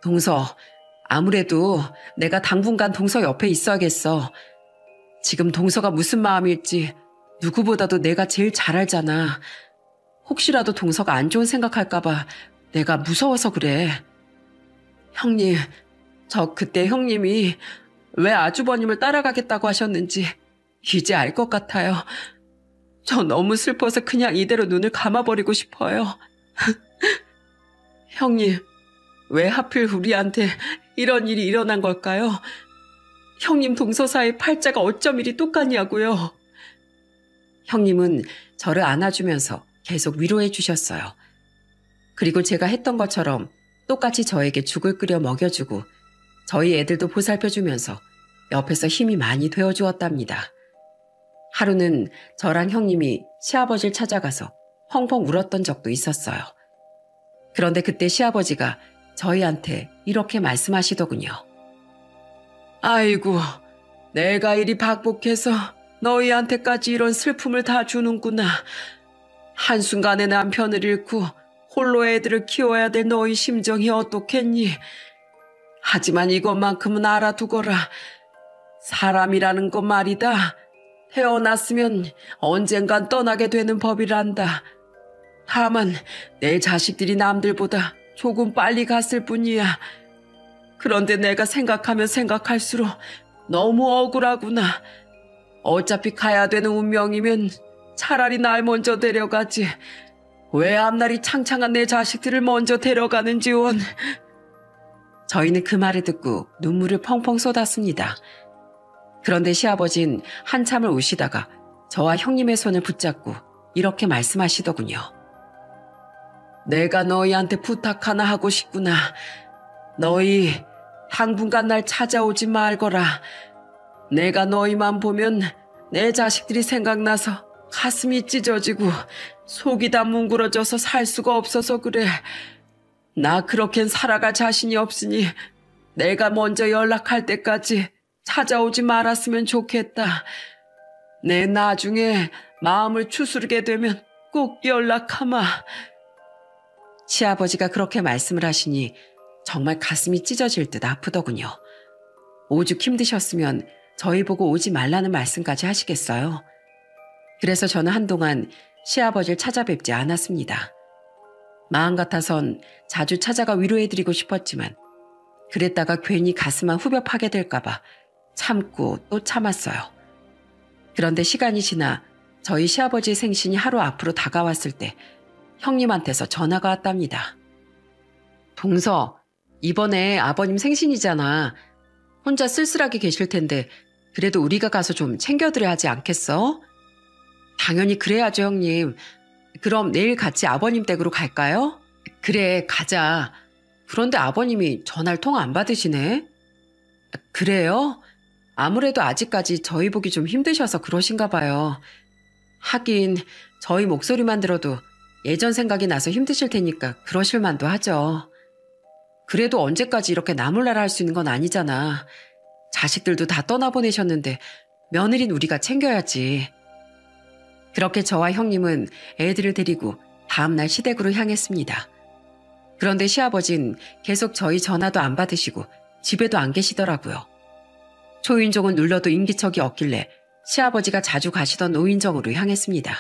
동서, 아무래도 내가 당분간 동서 옆에 있어야겠어. 지금 동서가 무슨 마음일지 누구보다도 내가 제일 잘 알잖아. 혹시라도 동서가 안 좋은 생각할까봐 내가 무서워서 그래. 형님, 저 그때 형님이 왜 아주버님을 따라가겠다고 하셨는지 이제 알 것 같아요. 저 너무 슬퍼서 그냥 이대로 눈을 감아버리고 싶어요. 형님, 왜 하필 우리한테 이런 일이 일어난 걸까요? 형님 동서 사이 팔자가 어쩜 이리 똑같냐고요. 형님은 저를 안아주면서 계속 위로해 주셨어요. 그리고 제가 했던 것처럼 똑같이 저에게 죽을 끓여 먹여주고 저희 애들도 보살펴주면서 옆에서 힘이 많이 되어주었답니다. 하루는 저랑 형님이 시아버지를 찾아가서 펑펑 울었던 적도 있었어요. 그런데 그때 시아버지가 저희한테 이렇게 말씀하시더군요. 아이고, 내가 이리 박복해서 너희한테까지 이런 슬픔을 다 주는구나. 한순간에 남편을 잃고 홀로 애들을 키워야 될 너희 심정이 어떻겠니? 하지만 이것만큼은 알아두거라. 사람이라는 것 말이다. 태어났으면 언젠간 떠나게 되는 법이란다. 다만 내 자식들이 남들보다 조금 빨리 갔을 뿐이야. 그런데 내가 생각하면 생각할수록 너무 억울하구나. 어차피 가야 되는 운명이면 차라리 날 먼저 데려가지. 왜 앞날이 창창한 내 자식들을 먼저 데려가는지 원. 저희는 그 말을 듣고 눈물을 펑펑 쏟았습니다. 그런데 시아버진 한참을 우시다가 저와 형님의 손을 붙잡고 이렇게 말씀하시더군요. 내가 너희한테 부탁 하나 하고 싶구나. 너희 당분간 날 찾아오지 말거라. 내가 너희만 보면 내 자식들이 생각나서 가슴이 찢어지고 속이 다 뭉그러져서 살 수가 없어서 그래. 나 그렇겐 살아갈 자신이 없으니 내가 먼저 연락할 때까지 찾아오지 말았으면 좋겠다. 내 나중에 마음을 추스르게 되면 꼭 연락하마. 시아버지가 그렇게 말씀을 하시니 정말 가슴이 찢어질 듯 아프더군요. 오죽 힘드셨으면 저희 보고 오지 말라는 말씀까지 하시겠어요. 그래서 저는 한동안 시아버지를 찾아뵙지 않았습니다. 마음 같아선 자주 찾아가 위로해드리고 싶었지만 그랬다가 괜히 가슴만 후벼 파게 될까봐 참고 또 참았어요. 그런데 시간이 지나 저희 시아버지의 생신이 하루 앞으로 다가왔을 때 형님한테서 전화가 왔답니다. 동서, 이번에 아버님 생신이잖아. 혼자 쓸쓸하게 계실 텐데 그래도 우리가 가서 좀 챙겨드려야 하지 않겠어? 당연히 그래야죠, 형님. 그럼 내일 같이 아버님 댁으로 갈까요? 그래, 가자. 그런데 아버님이 전화를 통 안 받으시네. 그래요? 아무래도 아직까지 저희 보기 좀 힘드셔서 그러신가 봐요. 하긴 저희 목소리만 들어도 예전 생각이 나서 힘드실 테니까 그러실 만도 하죠. 그래도 언제까지 이렇게 나몰라라 할 수 있는 건 아니잖아. 자식들도 다 떠나보내셨는데 며느린 우리가 챙겨야지. 그렇게 저와 형님은 애들을 데리고 다음날 시댁으로 향했습니다. 그런데 시아버진 계속 저희 전화도 안 받으시고 집에도 안 계시더라고요. 초인종은 눌러도 인기척이 없길래 시아버지가 자주 가시던 노인정으로 향했습니다.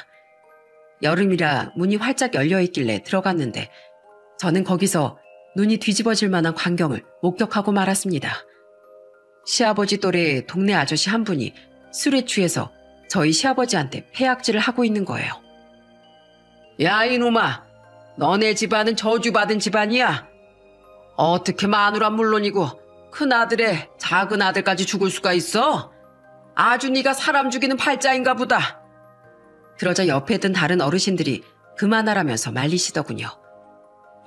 여름이라 문이 활짝 열려있길래 들어갔는데 저는 거기서 눈이 뒤집어질 만한 광경을 목격하고 말았습니다. 시아버지 또래 동네 아저씨 한 분이 술에 취해서 저희 시아버지한테 패약질을 하고 있는 거예요. 야, 이놈아, 너네 집안은 저주받은 집안이야. 어떻게 마누라 물론이고 큰아들의 작은 아들까지 죽을 수가 있어? 아주 네가 사람 죽이는 팔자인가 보다. 그러자 옆에 든 다른 어르신들이 그만하라면서 말리시더군요.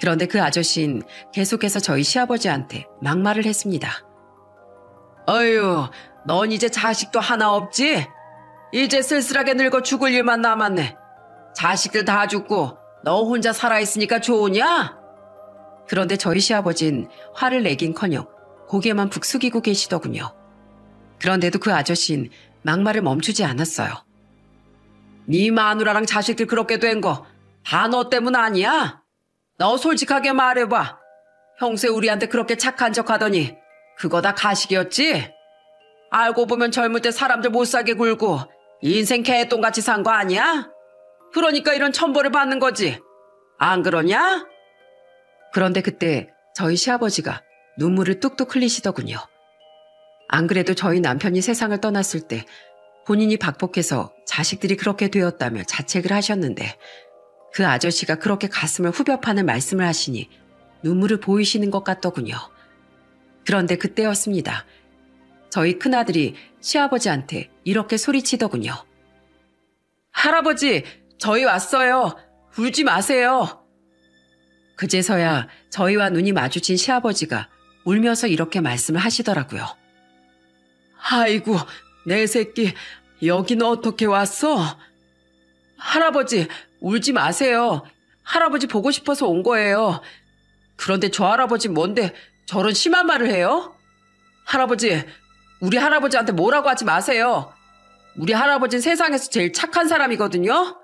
그런데 그 아저씨는 계속해서 저희 시아버지한테 막말을 했습니다. 어휴, 넌 이제 자식도 하나 없지? 이제 쓸쓸하게 늙어 죽을 일만 남았네. 자식들 다 죽고 너 혼자 살아있으니까 좋으냐? 그런데 저희 시아버진 화를 내긴커녕 고개만 북숙이고 계시더군요. 그런데도 그 아저씨는 막말을 멈추지 않았어요. 네 마누라랑 자식들 그렇게 된 거 다 너 때문 아니야? 너 솔직하게 말해봐. 평소에 우리한테 그렇게 착한 척 하더니 그거 다 가식이었지? 알고 보면 젊을 때 사람들 못 사게 굴고 인생 개똥같이 산 거 아니야? 그러니까 이런 천벌을 받는 거지. 안 그러냐? 그런데 그때 저희 시아버지가 눈물을 뚝뚝 흘리시더군요. 안 그래도 저희 남편이 세상을 떠났을 때 본인이 박복해서 자식들이 그렇게 되었다며 자책을 하셨는데 그 아저씨가 그렇게 가슴을 후벼 파는 말씀을 하시니 눈물을 보이시는 것 같더군요. 그런데 그때였습니다. 저희 큰아들이 시아버지한테 이렇게 소리치더군요. 할아버지, 저희 왔어요. 울지 마세요. 그제서야 저희와 눈이 마주친 시아버지가 울면서 이렇게 말씀을 하시더라고요. 아이고, 내 새끼, 여기는 어떻게 왔어? 할아버지, 울지 마세요. 할아버지 보고 싶어서 온 거예요. 그런데 저 할아버지 뭔데 저런 심한 말을 해요? 할아버지, 우리 할아버지한테 뭐라고 하지 마세요. 우리 할아버지는 세상에서 제일 착한 사람이거든요.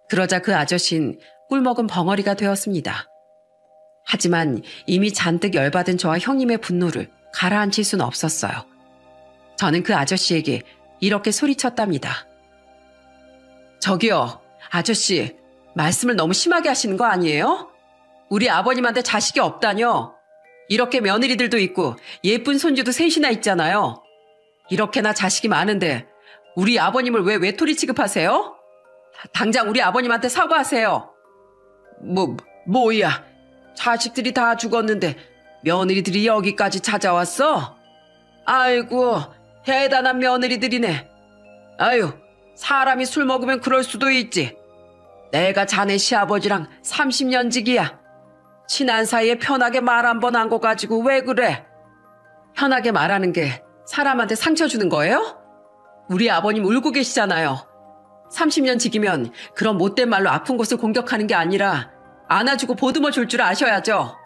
그러자 그 아저씨는 꿀먹은 벙어리가 되었습니다. 하지만 이미 잔뜩 열받은 저와 형님의 분노를 가라앉힐 수는 없었어요. 저는 그 아저씨에게 이렇게 소리쳤답니다. 저기요, 아저씨, 말씀을 너무 심하게 하시는 거 아니에요? 우리 아버님한테 자식이 없다뇨. 이렇게 며느리들도 있고 예쁜 손주도 셋이나 있잖아요. 이렇게나 자식이 많은데 우리 아버님을 왜 외톨이 취급하세요? 당장 우리 아버님한테 사과하세요. 뭐야? 자식들이 다 죽었는데 며느리들이 여기까지 찾아왔어? 아이고, 대단한 며느리들이네. 아유, 사람이 술 먹으면 그럴 수도 있지. 내가 자네 시아버지랑 30년 지기야. 친한 사이에 편하게 말 한 번 한 거 가지고 왜 그래? 편하게 말하는 게 사람한테 상처 주는 거예요? 우리 아버님 울고 계시잖아요. 30년 지기면 그런 못된 말로 아픈 곳을 공격하는 게 아니라 안아주고 보듬어 줄 줄 아셔야죠.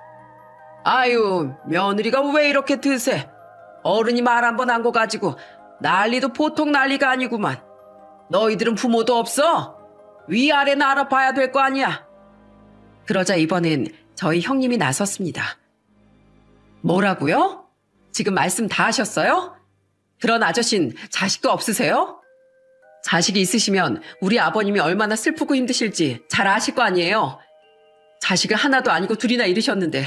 아유, 며느리가 왜 이렇게 드세? 어른이 말 한 번 한 거 가지고 난리도 보통 난리가 아니구만. 너희들은 부모도 없어? 위아래는 알아봐야 될 거 아니야. 그러자 이번엔 저희 형님이 나섰습니다. 뭐라고요? 지금 말씀 다 하셨어요? 그런 아저씨는 자식도 없으세요? 자식이 있으시면 우리 아버님이 얼마나 슬프고 힘드실지 잘 아실 거 아니에요. 자식을 하나도 아니고 둘이나 잃으셨는데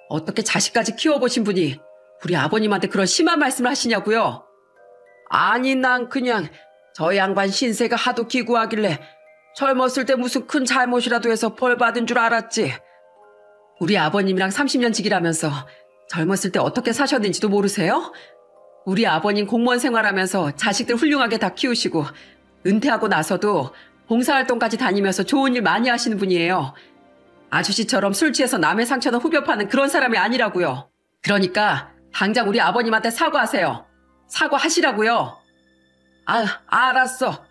어떻게 자식까지 키워보신 분이 우리 아버님한테 그런 심한 말씀을 하시냐고요? 아니, 난 그냥 저 양반 신세가 하도 기구하길래 젊었을 때 무슨 큰 잘못이라도 해서 벌 받은 줄 알았지. 우리 아버님이랑 30년 지기라면서 젊었을 때 어떻게 사셨는지도 모르세요? 우리 아버님 공무원 생활하면서 자식들 훌륭하게 다 키우시고 은퇴하고 나서도 봉사활동까지 다니면서 좋은 일 많이 하시는 분이에요. 아저씨처럼 술 취해서 남의 상처나 후벼 파는 그런 사람이 아니라고요. 그러니까 당장 우리 아버님한테 사과하세요. 사과하시라고요. 아, 알았어.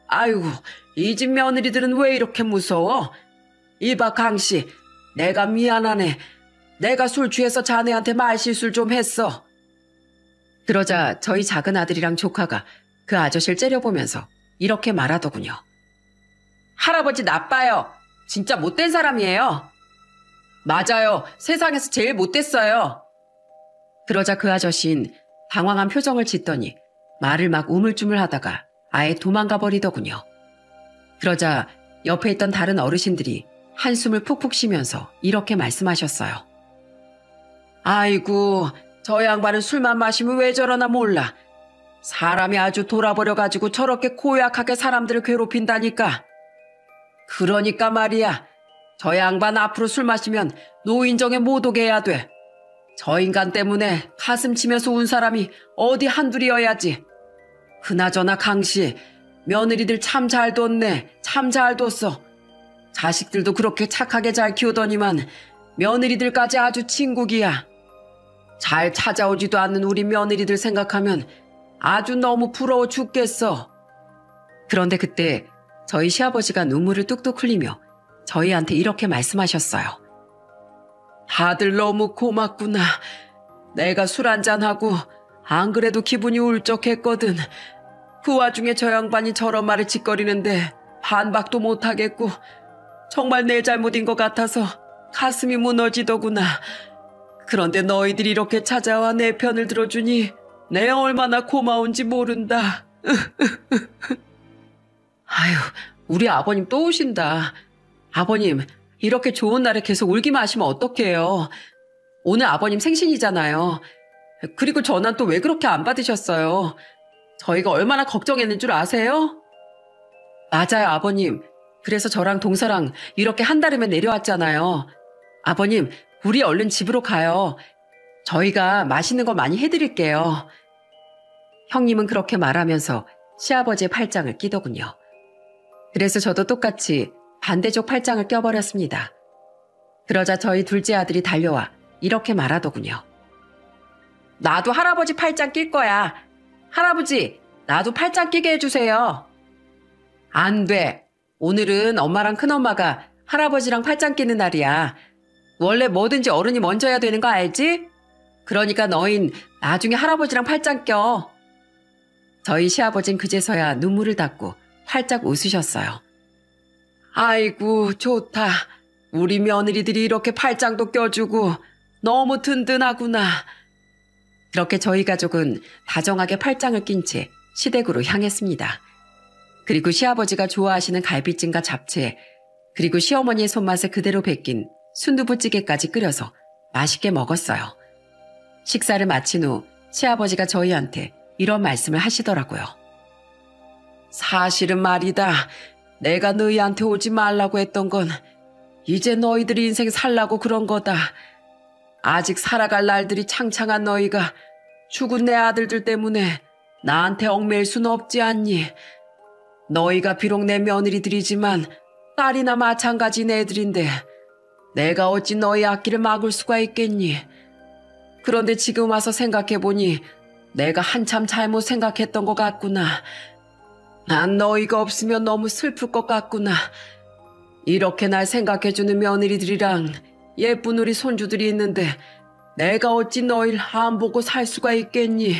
아이고, 이 집 며느리들은 왜 이렇게 무서워? 이봐, 강씨, 내가 미안하네. 내가 술 취해서 자네한테 말실수를 좀 했어. 그러자 저희 작은 아들이랑 조카가 그 아저씨를 째려보면서 이렇게 말하더군요. 할아버지 나빠요. 진짜 못된 사람이에요. 맞아요. 세상에서 제일 못됐어요. 그러자 그 아저씨는 당황한 표정을 짓더니 말을 막 우물쭈물 하다가 아예 도망가 버리더군요. 그러자 옆에 있던 다른 어르신들이 한숨을 푹푹 쉬면서 이렇게 말씀하셨어요. 아이고, 저 양반은 술만 마시면 왜 저러나 몰라. 사람이 아주 돌아버려가지고 저렇게 고약하게 사람들을 괴롭힌다니까. 그러니까 말이야. 저 양반 앞으로 술 마시면 노인정에 못 오게 해야 돼. 저 인간 때문에 가슴 치면서 운 사람이 어디 한둘이어야지. 그나저나 강씨, 며느리들 참 잘 뒀네. 참 잘 뒀어. 자식들도 그렇게 착하게 잘 키우더니만 며느리들까지 아주 친국이야. 잘 찾아오지도 않는 우리 며느리들 생각하면 아주 너무 부러워 죽겠어. 그런데 그때 저희 시아버지가 눈물을 뚝뚝 흘리며 저희한테 이렇게 말씀하셨어요. 다들 너무 고맙구나. 내가 술 한잔하고 안 그래도 기분이 울적했거든. 그 와중에 저 양반이 저런 말을 짓거리는데 반박도 못하겠고 정말 내 잘못인 것 같아서 가슴이 무너지더구나. 그런데 너희들이 이렇게 찾아와 내 편을 들어주니 내가 얼마나 고마운지 모른다. 아유, 우리 아버님 또 오신다. 아버님, 이렇게 좋은 날에 계속 울기만 하시면 어떡해요. 오늘 아버님 생신이잖아요. 그리고 전화 또 왜 그렇게 안 받으셨어요? 저희가 얼마나 걱정했는 줄 아세요? 맞아요, 아버님. 그래서 저랑 동서랑 이렇게 한 달이면 내려왔잖아요. 아버님, 우리 얼른 집으로 가요. 저희가 맛있는 거 많이 해드릴게요. 형님은 그렇게 말하면서 시아버지의 팔짱을 끼더군요. 그래서 저도 똑같이 반대쪽 팔짱을 껴버렸습니다. 그러자 저희 둘째 아들이 달려와 이렇게 말하더군요. 나도 할아버지 팔짱 낄 거야. 할아버지, 나도 팔짱 끼게 해주세요. 안 돼. 오늘은 엄마랑 큰엄마가 할아버지랑 팔짱 끼는 날이야. 원래 뭐든지 어른이 먼저 해야 되는 거 알지? 그러니까 너흰 나중에 할아버지랑 팔짱 껴. 저희 시아버진 그제서야 눈물을 닦고 활짝 웃으셨어요. 아이고 좋다. 우리 며느리들이 이렇게 팔짱도 껴주고 너무 든든하구나. 그렇게 저희 가족은 다정하게 팔짱을 낀 채 시댁으로 향했습니다. 그리고 시아버지가 좋아하시는 갈비찜과 잡채, 그리고 시어머니의 손맛에 그대로 베낀 순두부찌개까지 끓여서 맛있게 먹었어요. 식사를 마친 후 시아버지가 저희한테 이런 말씀을 하시더라고요. 사실은 말이다. 내가 너희한테 오지 말라고 했던 건 이제 너희들이 인생 살라고 그런 거다. 아직 살아갈 날들이 창창한 너희가 죽은 내 아들들 때문에 나한테 얽매일 수는 없지 않니? 너희가 비록 내 며느리들이지만 딸이나 마찬가지인 애들인데 내가 어찌 너희 앞길을 막을 수가 있겠니? 그런데 지금 와서 생각해보니 내가 한참 잘못 생각했던 것 같구나. 난 너희가 없으면 너무 슬플 것 같구나. 이렇게 날 생각해주는 며느리들이랑 예쁜 우리 손주들이 있는데 내가 어찌 너희를 안 보고 살 수가 있겠니?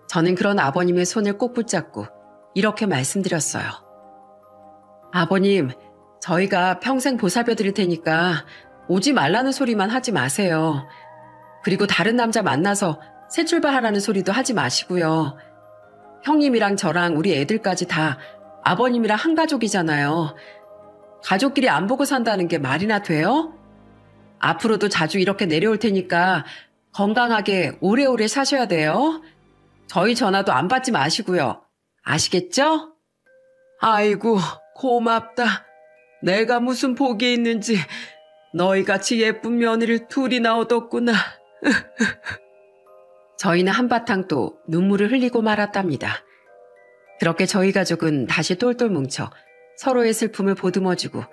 저는 그런 아버님의 손을 꼭 붙잡고 이렇게 말씀드렸어요. 아버님, 저희가 평생 보살펴 드릴 테니까 오지 말라는 소리만 하지 마세요. 그리고 다른 남자 만나서 새 출발하라는 소리도 하지 마시고요. 형님이랑 저랑 우리 애들까지 다 아버님이랑 한 가족이잖아요. 가족끼리 안 보고 산다는 게 말이나 돼요? 앞으로도 자주 이렇게 내려올 테니까 건강하게 오래오래 사셔야 돼요. 저희 전화도 안 받지 마시고요. 아시겠죠? 아이고, 고맙다. 내가 무슨 복이 있는지 너희같이 예쁜 며느리를 둘이나 얻었구나. 저희는 한바탕 또 눈물을 흘리고 말았답니다. 그렇게 저희 가족은 다시 똘똘 뭉쳐 서로의 슬픔을 보듬어주고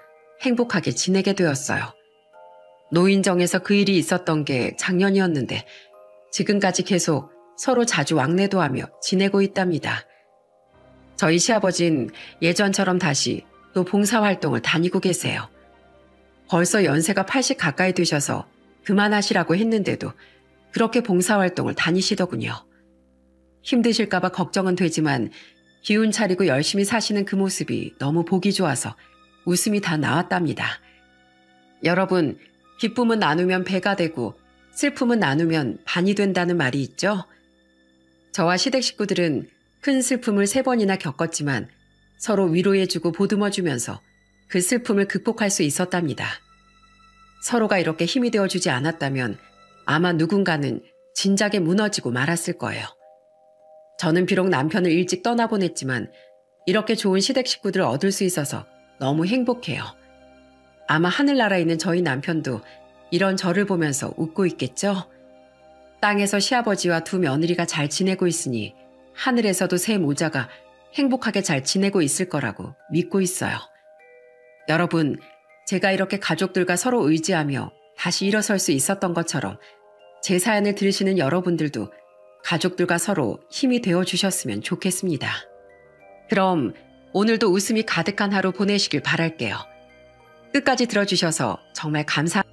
행복하게 지내게 되었어요. 노인정에서 그 일이 있었던 게 작년이었는데 지금까지 계속 서로 자주 왕래도 하며 지내고 있답니다. 저희 시아버진 예전처럼 다시 또 봉사활동을 다니고 계세요. 벌써 연세가 80 가까이 되셔서 그만하시라고 했는데도 그렇게 봉사활동을 다니시더군요. 힘드실까봐 걱정은 되지만 기운 차리고 열심히 사시는 그 모습이 너무 보기 좋아서 웃음이 다 나왔답니다. 여러분, 기쁨은 나누면 배가 되고 슬픔은 나누면 반이 된다는 말이 있죠? 저와 시댁 식구들은 큰 슬픔을 3번이나 겪었지만 서로 위로해주고 보듬어주면서 그 슬픔을 극복할 수 있었답니다. 서로가 이렇게 힘이 되어주지 않았다면 아마 누군가는 진작에 무너지고 말았을 거예요. 저는 비록 남편을 일찍 떠나보냈지만 이렇게 좋은 시댁 식구들을 얻을 수 있어서 너무 행복해요. 아마 하늘나라에 있는 저희 남편도 이런 저를 보면서 웃고 있겠죠? 땅에서 시아버지와 2 며느리가 잘 지내고 있으니 하늘에서도 새 모자가 행복하게 잘 지내고 있을 거라고 믿고 있어요. 여러분, 제가 이렇게 가족들과 서로 의지하며 다시 일어설 수 있었던 것처럼 제 사연을 들으시는 여러분들도 가족들과 서로 힘이 되어주셨으면 좋겠습니다. 그럼 오늘도 웃음이 가득한 하루 보내시길 바랄게요. 끝까지 들어주셔서 정말 감사합니다.